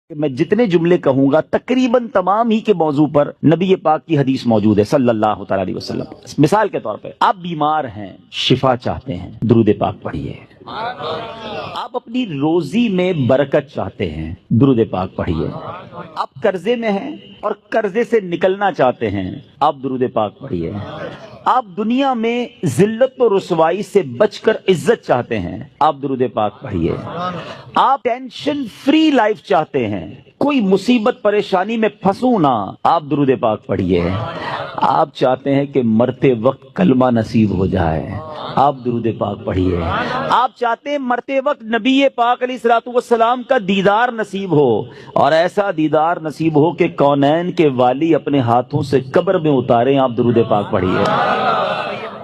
میں جتنے جملے کہوں گا تقریباً تمام ہی کے موضوع پر نبی پاک کی حدیث موجود ہے صلی اللہ تعالی علیہ وسلم۔ مثال کے طور پہ آپ بیمار ہیں، شفا چاہتے ہیں، درود پاک پڑھیے۔ آپ اپنی روزی میں برکت چاہتے ہیں، درود پاک پڑھیے۔ آپ قرضے میں ہیں اور قرضے سے نکلنا چاہتے ہیں، آپ درود پاک پڑھیے۔ آپ دنیا میں ذلت و رسوائی سے بچ کر عزت چاہتے ہیں، آپ درود پاک پڑھیے۔ آپ ٹینشن فری لائف چاہتے ہیں، کوئی مصیبت پریشانی میں پھنسوں نہ، آپ درود پاک پڑھیے۔ آپ چاہتے ہیں کہ مرتے وقت کلمہ نصیب ہو جائے، آپ درود پاک پڑھیے۔ آپ چاہتے ہیں مرتے وقت نبی پاک علیہ الصلوۃ والسلام کا دیدار نصیب ہو، اور ایسا دیدار نصیب ہو کہ کونین کے والی اپنے ہاتھوں سے قبر میں اتاریں، آپ درود پاک پڑھیے۔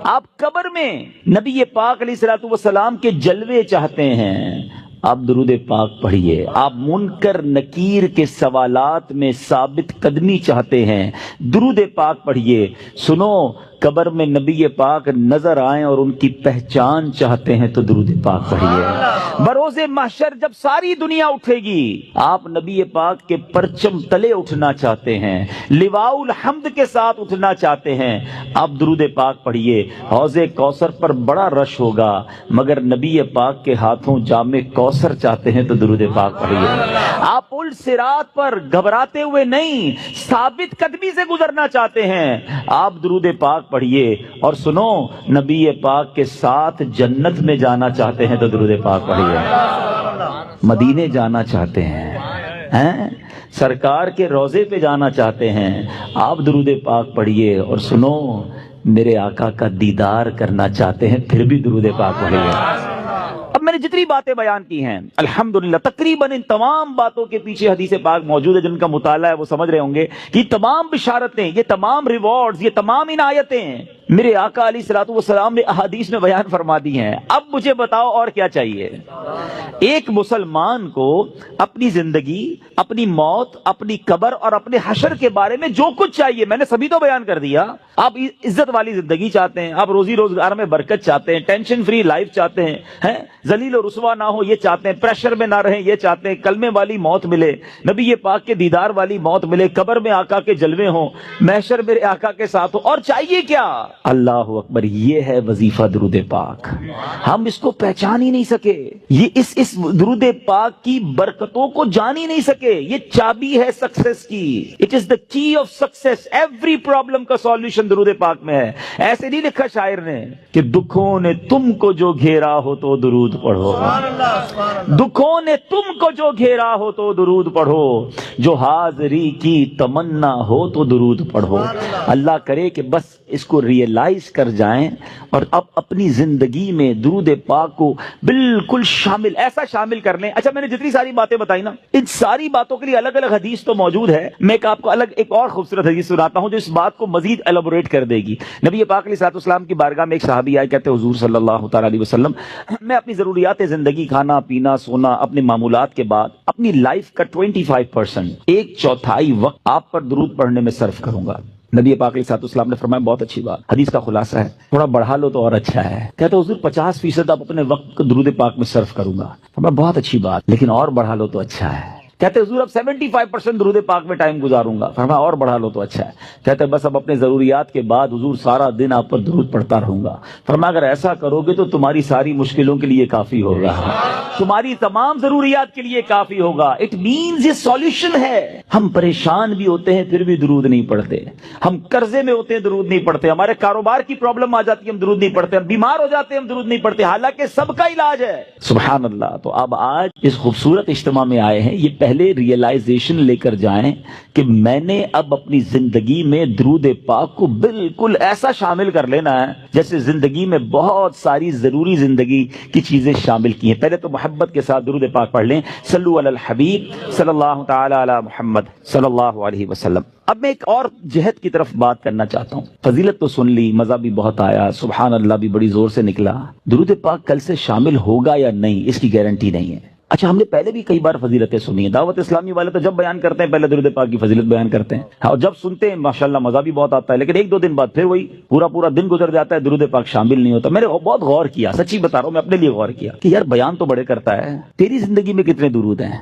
آپ قبر میں نبی پاک علیہ الصلوۃ والسلام کے جلوے چاہتے ہیں، آپ درود پاک پڑھیے۔ آپ منکر نکیر کے سوالات میں ثابت قدمی چاہتے ہیں، درود پاک پڑھیے۔ سنو، قبر میں نبی پاک نظر آئیں اور ان کی پہچان چاہتے ہیں تو درود پاک پڑھیے۔ بروز محشر جب ساری دنیا اٹھے گی، آپ نبی پاک کے پرچم تلے اٹھنا چاہتے ہیں، لواء الحمد کے ساتھ اٹھنا چاہتے ہیں، آپ درود پاک پڑھیے۔ حوض کوثر پر بڑا رش ہوگا، مگر نبی پاک کے ہاتھوں جام کوثر چاہتے ہیں تو درود پاک پڑھیے۔ آپ پل صراط پر گھبراتے ہوئے نہیں، ثابت قدمی سے گزرنا چاہتے ہیں، آپ درود پاک پڑھیے۔ اور سنو، نبی پاک کے ساتھ جنت میں جانا چاہتے ہیں تو درود پاک پڑھیے۔ مدینے جانا چاہتے ہیں، سرکار کے روضے پہ جانا چاہتے ہیں، آپ درود پاک پڑھیے۔ اور سنو، میرے آقا کا دیدار کرنا چاہتے ہیں، پھر بھی درود پاک پڑھیے۔ اب میں نے جتنی باتیں بیان کی ہیں الحمدللہ تقریباً ان تمام باتوں کے پیچھے حدیث پاک موجود ہے، جن کا مطالعہ ہے وہ سمجھ رہے ہوں گے کہ یہ تمام بشارتیں، یہ تمام ریوارڈز، یہ تمام عنایتیں میرے آقا علیہ الصلوۃ والسلام نے احادیث میں بیان فرما دی ہیں۔ اب مجھے بتاؤ اور کیا چاہیے؟ ایک مسلمان کو اپنی زندگی، اپنی موت، اپنی قبر اور اپنے حشر کے بارے میں جو کچھ چاہیے میں نے سبھی تو بیان کر دیا۔ آپ عزت والی زندگی چاہتے ہیں، آپ روزی روزگار میں برکت چاہتے ہیں، ٹینشن فری لائف چاہتے ہیں، ذلیل و رسوا نہ ہو یہ چاہتے ہیں، پریشر میں نہ رہیں یہ چاہتے ہیں، کلمے والی موت ملے، نبی پاک کے دیدار والی موت ملے، قبر میں آقا کے جلوے ہوں، محشر میرے آقا کے ساتھ ہو، اور چاہیے کیا؟ اللہ اکبر، یہ ہے وظیفہ درود پاک۔ ہم اس کو پہچان ہی نہیں سکے، یہ اس درود پاک کی برکتوں کو جان ہی نہیں سکے۔ یہ چابی ہے سکسیس کی، اٹ از دا کی آف سکسیس۔ ایوری پرابلم کا سولوشن درود پاک میں ہے۔ ایسے نہیں لکھا شاعر نے کہ دکھوں نے تم کو جو گھیرا ہو تو درود پڑھو، دکھوں نے تم کو جو گھیرا ہو تو درود پڑھو، جو حاضری کی تمنا ہو تو درود پڑھو۔ اللہ کرے کہ بس اس کو ریئلائز کر جائیں اور اب اپنی زندگی میں درود پاک کو بالکل ایسا شامل کر لیں۔ اچھا، میں نے جتنی ساری باتیں بتائی نا، ان ساری باتوں کے لیے الگ الگ حدیث تو موجود ہے، میں آپ کو الگ ایک اور خوبصورت حدیث سناتا ہوں جو اس بات کو مزید ایلابوریٹ کر دے گی۔ نبی پاک علیہ الصلوۃ والسلام کی بارگاہ میں ایک صحابی آئے، کہتے حضور صلی اللہ تعالی علیہ وسلم، میں اپنی ضروریات زندگی، کھانا پینا سونا، اپنے معمولات کے بعد اپنی لائف کا 25%، ایک چوتھائی وقت آپ پر درود پڑھنے میں صرف کروں گا۔ نبی پاک علیہ الصلوۃ والسلام نے فرمایا بہت اچھی بات، حدیث کا خلاصہ ہے، تھوڑا بڑھا لو تو اور اچھا ہے۔ کہتے حضور 50% آپ اپنے وقت کو درود پاک میں صرف کروں گا۔ فرمایا بہت اچھی بات، لیکن اور بڑھا لو تو اچھا ہے۔ کہتے حضور اب 75% درود پاک میں ٹائم گزاروں گا۔ فرمایا اور بڑھا لو تو اچھا ہے۔ کہتے بس اب اپنے ضروریات کے بعد حضور سارا دن آپ پر درود پڑھتا رہوں گا۔ فرمایا اگر ایسا کرو گے تو تمہاری ساری مشکلوں کے لیے کافی ہوگا، تمہاری تمام ضروریات کے لیے کافی ہوگا۔ اٹ مینز یہ سولوشن ہے۔ ہم پریشان بھی ہوتے ہیں پھر بھی درود نہیں پڑھتے، ہم قرضے میں ہوتے ہیں درود نہیں پڑھتے، ہمارے کاروبار کی پرابلم آ جاتی ہے ہم درود نہیں پڑھتے، ہم بیمار ہو جاتے ہیں ہم درود نہیں پڑھتے، حالانکہ سب کا علاج ہے۔ سبحان اللہ۔ تو اب آج اس خوبصورت اجتماع میں آئے ہیں، یہ پہلے ریئلائزیشن لے کر جائیں کہ میں نے اب اپنی زندگی میں درود پاک کو بالکل ایسا شامل کر لینا ہے جیسے زندگی میں بہت ساری ضروری زندگی کی چیزیں شامل کی ہیں۔ پہلے تو محبت کے ساتھ درود پاک پڑھ لیں، صلو علی الحبیب صلی اللہ تعالی علی محمد صلی اللہ علیہ وسلم۔ اب میں ایک اور جہت کی طرف بات کرنا چاہتا ہوں۔ فضیلت تو سن لی، مزہ بھی بہت آیا، سبحان اللہ بھی بڑی زور سے نکلا، درود پاک کل سے شامل ہوگا یا نہیں اس کی گارنٹی نہیں ہے۔ اچھا، ہم نے پہلے بھی کئی بار فضیلتیں سنی ہیں، دعوت اسلامی والے تو جب بیان کرتے ہیں پہلے درود پاک کی فضیلت بیان کرتے ہیں، اور جب سنتے ہیں ماشاءاللہ مزہ بھی بہت آتا ہے، لیکن ایک دو دن بعد پھر وہی پورا دن گزر جاتا ہے، درود پاک شامل نہیں ہوتا۔ میں نے بہت غور کیا، سچی بتا رہا ہوں، میں اپنے لیے غور کیا کہ یار بیان تو بڑے کرتا ہے، تیری زندگی میں کتنے درود ہیں،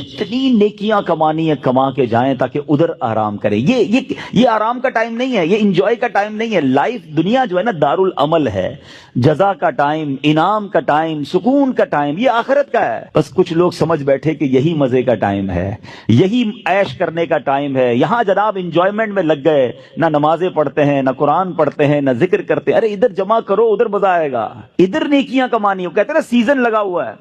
جتنی نیکیاں کمانی ہے کما کے جائیں تاکہ ادھر آرام کریں. یہ آرام کا ٹائم نہیں ہے, یہ انجوائے کا ٹائم نہیں ہے. لائف دنیا جو ہے نا دار العمل ہے, جزا کا ٹائم, انعام کا ٹائم, سکون کا ٹائم, یہ آخرت کا ہے. بس کچھ لوگ سمجھ بیٹھے کہ یہی مزے کا ٹائم ہے, یہی عیش کرنے کا ٹائم ہے. یہاں جناب انجوائمنٹ میں لگ گئے, نہ نمازیں پڑھتے ہیں, نہ قرآن پڑھتے ہیں, نہ ذکر کرتے ہیں. ارے ادھر جمع کرو, ادھر مزہ آئے گا. ادھر نیکیاں کمانی ہو, کہتے ہیں نا سیزن لگا ہوا ہے.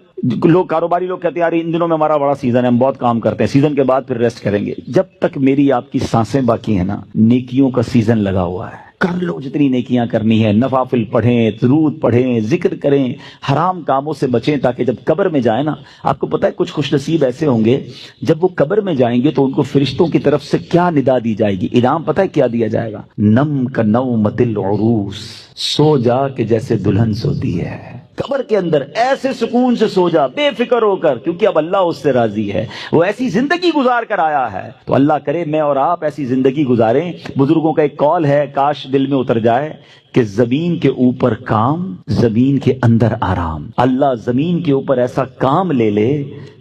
لوگ کاروباری لوگ کہتے ہیں یار ان دنوں میں ہمارا بڑا سیزن ہے, ہم بہت کام کرتے ہیں, سیزن کے بعد پھر ریسٹ کریں گے. جب تک میری آپ کی سانسیں باقی ہیں نا, نیکیوں کا سیزن لگا ہوا ہے. کر لو جتنی نیکیاں کرنی ہے, نوافل پڑھیں, درود پڑھیں, ذکر کریں, حرام کاموں سے بچیں, تاکہ جب قبر میں جائیں نا, آپ کو پتہ ہے کچھ خوش نصیب ایسے ہوں گے جب وہ قبر میں جائیں گے تو ان کو فرشتوں کی طرف سے کیا ندا دی جائے گی, انعام پتہ ہے کیا دیا جائے گا؟ نم کا نومت العروس, سو جا کہ جیسے دلہن سوتی ہے. قبر کے اندر ایسے سکون سے سو جا, بے فکر ہو کر, کیونکہ اب اللہ اس سے راضی ہے. وہ ایسی زندگی گزار کر آیا ہے. تو اللہ کرے میں اور آپ ایسی زندگی گزاریں. بزرگوں کا ایک قول ہے, کاش دل میں اتر جائے, کہ زمین کے اوپر کام, زمین کے اندر آرام. اللہ زمین کے اوپر ایسا کام لے لے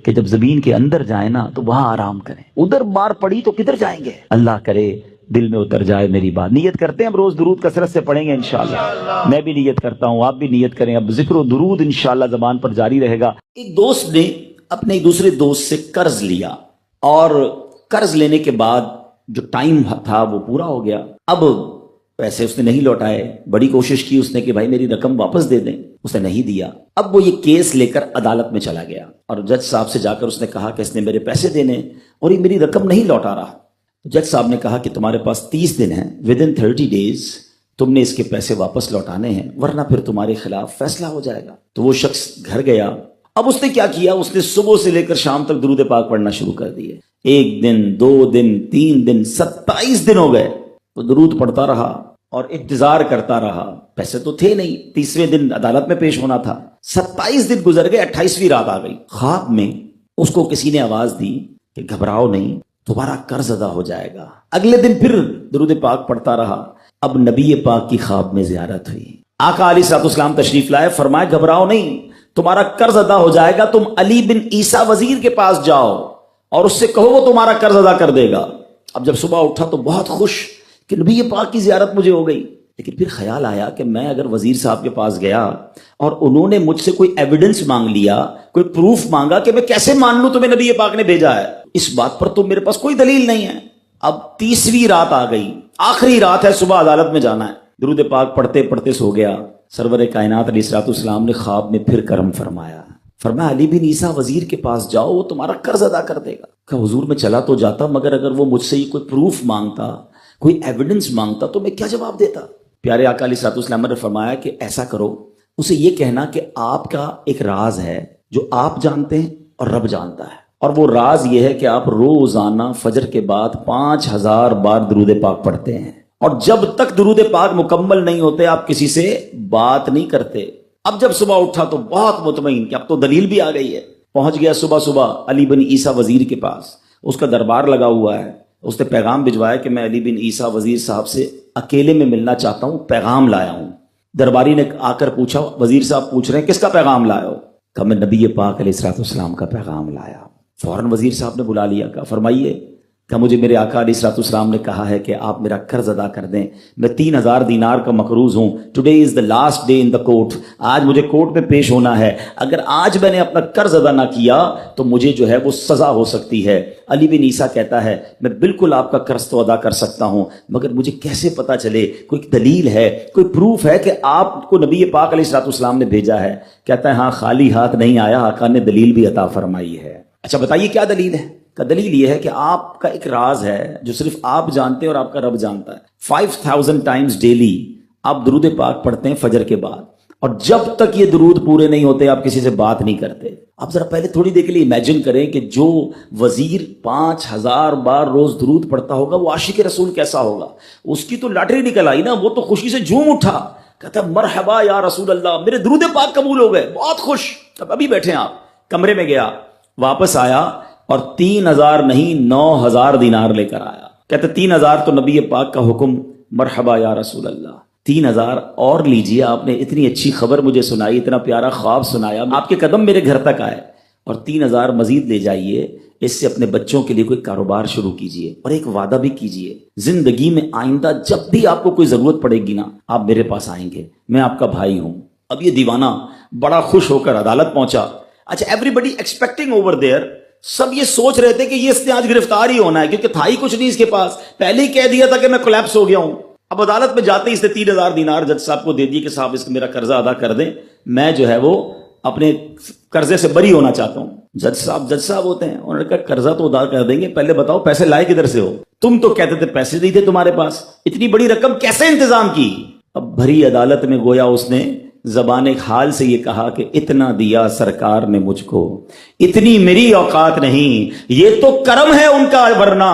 کہ جب زمین کے اندر جائیں نا تو وہاں آرام کریں. ادھر مار پڑی تو کدھر جائیں گے؟ اللہ کرے دل میں اتر جائے میری بات. نیت کرتے ہیں ہم روز درود کثرت سے پڑھیں گے انشاءاللہ. میں بھی نیت کرتا ہوں, آپ بھی نیت کریں. اب ذکر و درود انشاءاللہ زبان پر جاری رہے گا. ایک دوست نے اپنے ایک دوسرے دوست سے قرض لیا, اور قرض لینے کے بعد جو ٹائم تھا وہ پورا ہو گیا. اب پیسے اس نے نہیں لوٹائے. بڑی کوشش کی اس نے کہ بھائی میری رقم واپس دے دیں, اس نے نہیں دیا. اب وہ یہ کیس لے کر عدالت میں چلا گیا, اور جج صاحب سے جا کر اس نے کہا کہ اس نے میرے پیسے دینے اور یہ میری رقم نہیں لوٹا رہا. جج صاحب نے کہا کہ تمہارے پاس 30 دن ہیں, ودن 30 days تم نے اس کے پیسے واپس لوٹانے ہیں, ورنہ پھر تمہارے خلاف فیصلہ ہو جائے گا. تو وہ شخص گھر گیا. اب اس نے کیا کیا, اس نے صبح سے لے کر شام تک درود پاک پڑھنا شروع کر دیے. 1 دن, 2 دن, 3 دن, 27 دن ہو گئے. وہ درود پڑھتا رہا اور انتظار کرتا رہا. پیسے تو تھے نہیں, 30ویں دن عدالت میں پیش ہونا تھا. 27 دن گزر گئے, 28ویں رات آ گئی. خواب میں اس کو کسی نے آواز دی کہ گھبراؤ نہیں, تمہارا قرض ادا ہو جائے گا. اگلے دن پھر درود پاک پڑھتا رہا. اب نبی پاک کی خواب میں زیارت ہوئی. آقا علیہ الصلوۃ والسلام تشریف لائے, فرمائے گھبراؤ نہیں, تمہارا قرض ادا ہو جائے گا. تم علی بن عیسیٰ وزیر کے پاس جاؤ اور اس سے کہو وہ تمہارا قرض ادا کر دے گا. اب جب صبح اٹھا تو بہت خوش کہ نبی پاک کی زیارت مجھے ہو گئی. لیکن پھر خیال آیا کہ میں اگر وزیر صاحب کے پاس گیا اور انہوں نے مجھ سے کوئی ایویڈنس مانگ لیا, کوئی پروف مانگا, کہ میں کیسے مان لوں تمہیں نبی پاک نے بھیجا ہے؟ اس بات پر تو میرے پاس کوئی دلیل نہیں ہے. اب 30ویں رات آ گئی, آخری رات ہے, صبح عدالت میں جانا ہے. درود پاک پڑھتے پڑھتے سو گیا. سرور کائنات علیہ الصلوۃ والسلام نے خواب میں پھر کرم فرمایا. فرمایا علی بن عیسیٰ وزیر کے پاس جاؤ, وہ تمہارا قرض ادا کر دے گا. کہ حضور میں چلا تو جاتا, مگر اگر وہ مجھ سے کوئی پروف مانگتا, کوئی ایویڈنس مانگتا, تو میں کیا جواب دیتا؟ پیارے آقا علیہ الصلوۃ والسلام نے فرمایا کہ ایسا کرو, اسے یہ کہنا کہ آپ کا ایک راز ہے جو آپ جانتے ہیں اور رب جانتا ہے, اور وہ راز یہ ہے کہ آپ روزانہ فجر کے بعد 5000 بار درود پاک پڑھتے ہیں, اور جب تک درود پاک مکمل نہیں ہوتے آپ کسی سے بات نہیں کرتے. اب جب صبح اٹھا تو بہت مطمئن کہ اب تو دلیل بھی آ گئی ہے. پہنچ گیا صبح صبح علی بن عیسیٰ وزیر کے پاس. اس کا دربار لگا ہوا ہے. اس نے پیغام بھجوایا کہ میں علی بن عیسیٰ وزیر صاحب سے اکیلے میں ملنا چاہتا ہوں, پیغام لایا ہوں. درباری نے آ کر پوچھا, وزیر صاحب پوچھ رہے ہیں کس کا پیغام لایا ہو؟ کہا میں نبی پاک علیہ الصلوۃ والسلام کا پیغام لایا. فوراً وزیر صاحب نے بلا لیا. کہا فرمائیے. کہ مجھے میرے آقا علیہ الصلوۃ والسلام نے کہا ہے کہ آپ میرا قرض ادا کر دیں. میں 3000 دینار کا مقروض ہوں. Today is the last day in the court. آج مجھے کورٹ میں پیش ہونا ہے. اگر آج میں نے اپنا قرض ادا نہ کیا تو مجھے جو ہے وہ سزا ہو سکتی ہے. علی بن عیسیٰ کہتا ہے میں بالکل آپ کا قرض تو ادا کر سکتا ہوں, مگر مجھے کیسے پتا چلے, کوئی دلیل ہے, کوئی پروف ہے کہ آپ کو نبی پاک علیہ الصلوۃ والسلام نے بھیجا ہے؟ کہتا ہے ہاں خالی ہاتھ نہیں آیا, آقا نے دلیل بھی عطا فرمائی ہے. اچھا بتائیے کیا دلیل ہے؟ کا دلیل یہ ہے کہ آپ کا ایک راز ہے جو صرف آپ جانتے ہیں اور آپ کا رب جانتا ہے. 5000 ٹائمز ڈیلی آپ درود پاک پڑھتے ہیں فجر کے بعد, اور جب تک یہ درود پورے نہیں ہوتے آپ کسی سے بات نہیں کرتے. آپ ذرا پہلے تھوڑی دیر کے لیے امیجن کریں کہ جو وزیر 5000 بار روز درود پڑھتا ہوگا وہ عاشق رسول کیسا ہوگا. اس کی تو لاٹری نکل آئی نا, وہ تو خوشی سے جھوم اٹھا, کہتا مرحبا یا رسول اللہ, میرے درود پاک قبول ہو گئے, بہت خوش. اب ابھی بیٹھے ہیں آپ, کمرے میں گیا, واپس آیا اور 3000 نہیں 9000 دینار لے کر آیا. کہتے 3000 تو نبی پاک کا حکم, مرحبا یا رسول اللہ, 3000 اور لیجئے, آپ نے اتنی اچھی خبر مجھے سنائی, اتنا پیارا خواب سنایا, آپ کے قدم میرے گھر تک آئے, اور 3,000 مزید لے جائیے، اس سے اپنے بچوں کے لیے کوئی کاروبار شروع کیجئے، اور ایک وعدہ بھی کیجئے، زندگی میں آئندہ جب بھی آپ کو کوئی ضرورت پڑے گی نا، آپ میرے پاس آئیں گے، میں آپ کا بھائی ہوں۔ اب یہ دیوانہ بڑا خوش ہو کر عدالت پہنچا۔ اچھا، everybody expecting over there, سب یہ سوچ رہے تھے کہ یہ اس نے آج گرفتار ہی ہونا ہے، کیونکہ تھا ہی کچھ نہیں اس کے پاس، پہلے ہی کہہ دیا تھا کہ میں کولیپس ہو گیا ہوں۔ اب عدالت میں جاتے ہی اس نے 3,000 دینار جج صاحب کو دے دیے کہ صاحب اس کا میرا قرضہ ادا کر دیں، میں جو ہے وہ اپنے قرضے سے بری ہونا چاہتا ہوں۔ جج صاحب ہوتے ہیں، انہوں نے کہا قرضہ تو ادا کر دیں گے، پہلے بتاؤ پیسے لائے کدھر سے ہو؟ تم تو کہتے تھے پیسے نہیں تھے تمہارے پاس، اتنی بڑی رقم کیسے انتظام کی؟ اب بھری عدالت میں گویا اس نے زبان حال سے یہ کہا کہ اتنا دیا سرکار نے مجھ کو، اتنی میری اوقات نہیں، یہ تو کرم ہے ان کا، ورنہ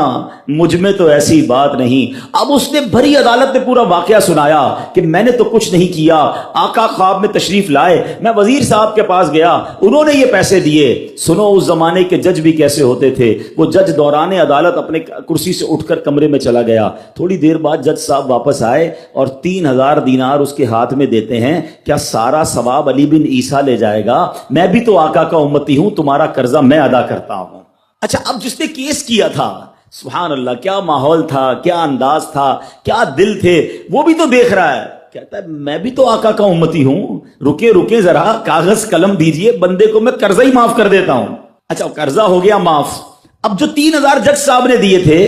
مجھ میں تو ایسی بات نہیں۔ اب اس نے بھری عدالت میں پورا واقعہ سنایا کہ میں نے تو کچھ نہیں کیا، آقا خواب میں تشریف لائے، میں وزیر صاحب کے پاس گیا، انہوں نے یہ پیسے دیے۔ سنو اس زمانے کے جج بھی کیسے ہوتے تھے، وہ جج دوران عدالت اپنے کرسی سے اٹھ کر کمرے میں چلا گیا، تھوڑی دیر بعد جج صاحب واپس آئے اور 3,000 دینار اس کے ہاتھ میں دیتے ہیں۔ کیا سارا ثواب علی بن عیسیٰ لے جائے گا؟ میں بھی تو آقا کا امتی ہوں، تمہارا قرضہ میں ادا کرتا ہوں۔ اچھا، اب جس نے کیس کیا تھا، سبحان اللہ، کیا ماحول تھا، کیا انداز تھا، کیا دل تھے، وہ بھی تو دیکھ رہا ہے، کہتا ہے میں بھی تو آقا کا امتی ہوں، رکے ذرا، کاغذ قلم دیجئے، بندے کو میں قرضہ ہی معاف کر دیتا ہوں۔ اچھا، قرضہ ہو گیا معاف۔ اب جو 3,000 جج صاحب نے دیے تھے،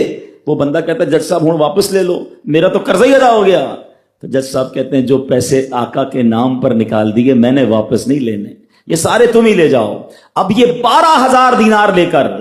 وہ بندہ کہتا ہے جج صاحب ہوں واپس لے لو، میرا تو قرضہ ہی ادا ہو گیا۔ تو جج صاحب کہتے ہیں جو پیسے آقا کے نام پر نکال دیے میں نے واپس نہیں لینے، یہ سارے تم ہی لے جاؤ۔ اب یہ 12,000 دینار لے کر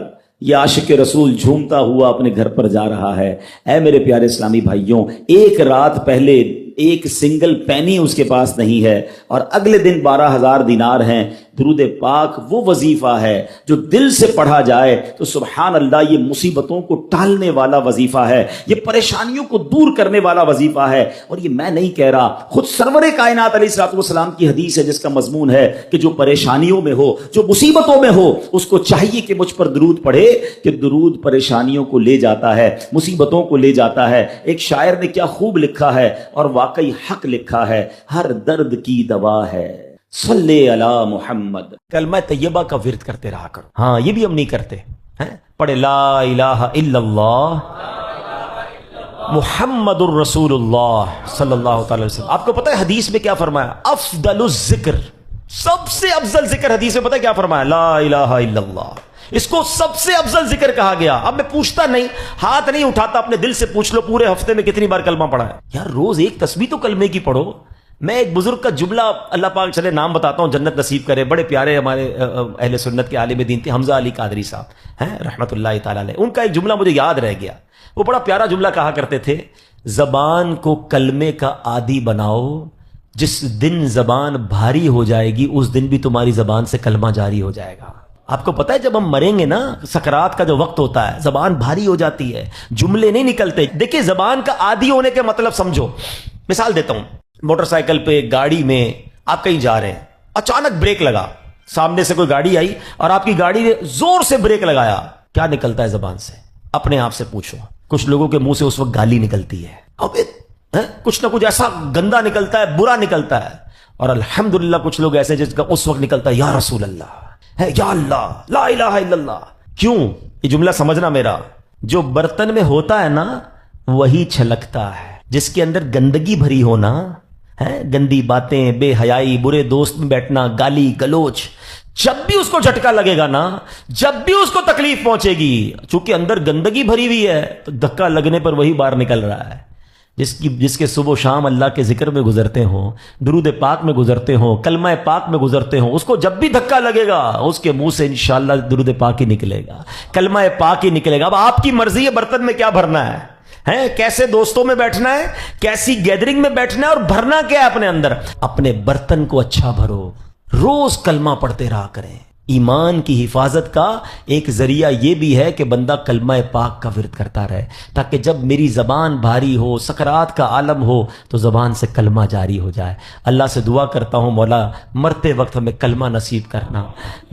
یہ عاشق رسول جھومتا ہوا اپنے گھر پر جا رہا ہے۔ اے میرے پیارے اسلامی بھائیوں، ایک رات پہلے ایک سنگل پینی اس کے پاس نہیں ہے، اور اگلے دن 12,000 دینار ہیں۔ درود پاک وہ وظیفہ ہے جو دل سے پڑھا جائے تو سبحان اللہ یہ مصیبتوں کو ٹالنے والا وظیفہ ہے، یہ پریشانیوں کو دور کرنے والا وظیفہ ہے۔ اور یہ میں نہیں کہہ رہا، خود سرور کائنات علیہ الصلوۃ والسلام کی حدیث ہے جس کا مضمون ہے کہ جو پریشانیوں میں ہو، جو مصیبتوں میں ہو، اس کو چاہیے کہ مجھ پر درود پڑھے، کہ درود پریشانیوں کو لے جاتا ہے، مصیبتوں کو لے جاتا ہے۔ ایک شاعر نے کیا خوب لکھا ہے، اور واقعی حق لکھا ہے، ہر درد کی دوا ہے صلی علی محمد۔ کلمہ طیبہ کا ورد کرتے رہا کرو۔ ہاں، یہ بھی ہم نہیں کرتے ہیں، پڑھے لا الہ الا اللہ محمد الرسول اللہ صلی اللہ تعالی وسلم۔ آپ کو پتہ ہے حدیث میں کیا فرمایا؟ افضل الذکر، سب سے افضل ذکر حدیث میں پتہ ہے کیا فرمایا؟ لا الہ الا اللہ، اس کو سب سے افضل ذکر کہا گیا۔ اب میں پوچھتا نہیں، ہاتھ نہیں اٹھاتا، اپنے دل سے پوچھ لو پورے ہفتے میں کتنی بار کلمہ پڑھا ہے؟ یار روز ایک تسبیح تو کلمے کی پڑھو۔ میں ایک بزرگ کا جملہ، اللہ پاک چلے نام بتاتا ہوں، جنت نصیب کرے، بڑے پیارے ہمارے اہل سنت کے عالم دین تھے، حمزہ علی قادری صاحب ہیں رحمت اللہ تعالی علیہ۔ ان کا ایک جملہ مجھے یاد رہ گیا، وہ بڑا پیارا جملہ کہا کرتے تھے، زبان کو کلمے کا عادی بناؤ، جس دن زبان بھاری ہو جائے گی اس دن بھی تمہاری زبان سے کلمہ جاری ہو جائے گا۔ آپ کو پتہ ہے جب ہم مریں گے نا، سکرات کا جو وقت ہوتا ہے، زبان بھاری ہو جاتی ہے، جملے نہیں نکلتے۔ دیکھیں زبان کا عادی ہونے کے مطلب سمجھو، مثال دیتا ہوں، موٹر سائیکل پہ، گاڑی میں آپ کہیں جا رہے ہیں، اچانک بریک لگا، سامنے سے کوئی گاڑی آئی اور آپ کی گاڑی نے زور سے بریک لگایا، کیا نکلتا ہے زبان سے؟ اپنے آپ سے پوچھو۔ کچھ لوگوں کے منہ سے اس وقت گالی نکلتی ہے، اب کچھ نہ کچھ ایسا گندا نکلتا ہے، برا نکلتا ہے، اور الحمدللہ کچھ لوگ ایسے جس کا اس وقت نکلتا ہے یا رسول اللہ ہے، یا اللہ، لا الہ الا اللہ۔ کیوں؟ یہ جملہ سمجھنا میرا، جو برتن میں ہوتا ہے نا وہی چھلکتا ہے، جس کے اندر گندگی بھری ہونا ہے، گندی باتیں، بے حیائی، برے دوست میں بیٹھنا، گالی گلوچ، جب بھی اس کو جھٹکا لگے گا نا، جب بھی اس کو تکلیف پہنچے گی، چونکہ اندر گندگی بھری ہوئی ہے تو دھکا لگنے پر وہی باہر نکل رہا ہے۔ جس کے صبح و شام اللہ کے ذکر میں گزرتے ہوں، درود پاک میں گزرتے ہوں، کلمہ پاک میں گزرتے ہوں، اس کو جب بھی دھکا لگے گا اس کے منہ سے انشاءاللہ درود پاک ہی نکلے گا، کلمہ پاک ہی نکلے گا۔ اب آپ کی مرضی ہے برتن میں کیا بھرنا ہے، کیسے دوستوں میں بیٹھنا ہے، کیسی گیدرنگ میں بیٹھنا ہے، اور بھرنا کیا ہے اپنے اندر۔ اپنے برتن کو اچھا بھرو، روز کلمہ پڑھتے رہا کریں۔ ایمان کی حفاظت کا ایک ذریعہ یہ بھی ہے کہ بندہ کلمہ پاک کا ورد کرتا رہے، تاکہ جب میری زبان بھاری ہو، سکرات کا عالم ہو، تو زبان سے کلمہ جاری ہو جائے۔ اللہ سے دعا کرتا ہوں مولا مرتے وقت ہمیں کلمہ نصیب کرنا،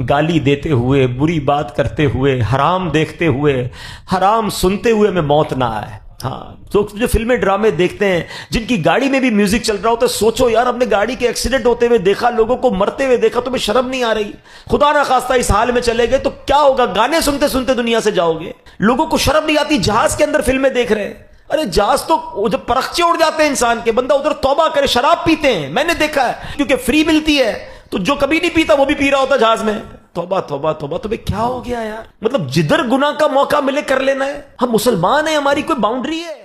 گالی دیتے ہوئے، بری بات کرتے ہوئے، حرام دیکھتے ہوئے، حرام سنتے ہوئے میں موت نہ آئے۔ ہاں تو جو فلمیں ڈرامے دیکھتے ہیں جن کی گاڑی میں بھی میوزک چل رہا ہوتا ہے، سوچو یار ہم نے گاڑی کے ایکسیڈنٹ ہوتے ہوئے دیکھا، لوگوں کو مرتے ہوئے دیکھا، تمہیں شرم نہیں آ رہی؟ خدا نہ خواستہ اس حال میں چلے گئے تو کیا ہوگا؟ گانے سنتے سنتے دنیا سے جاؤ گے۔ لوگوں کو شرم نہیں آتی جہاز کے اندر فلمیں دیکھ رہے ہیں؟ ارے جہاز تو جب پرخچے اڑ جاتے ہیں انسان کے، بندہ ادھر توبہ کرے، شراب پیتے ہیں، میں نے دیکھا ہے، کیونکہ فری ملتی ہے تو جو کبھی نہیں پیتا وہ بھی پی رہا ہوتا جہاز میں۔ توبہ توبہ توبہ، تمہیں کیا ہو گیا یار؟ مطلب جدھر گناہ کا موقع ملے کر لینا ہے؟ ہم مسلمان ہیں، ہماری کوئی باؤنڈری ہے؟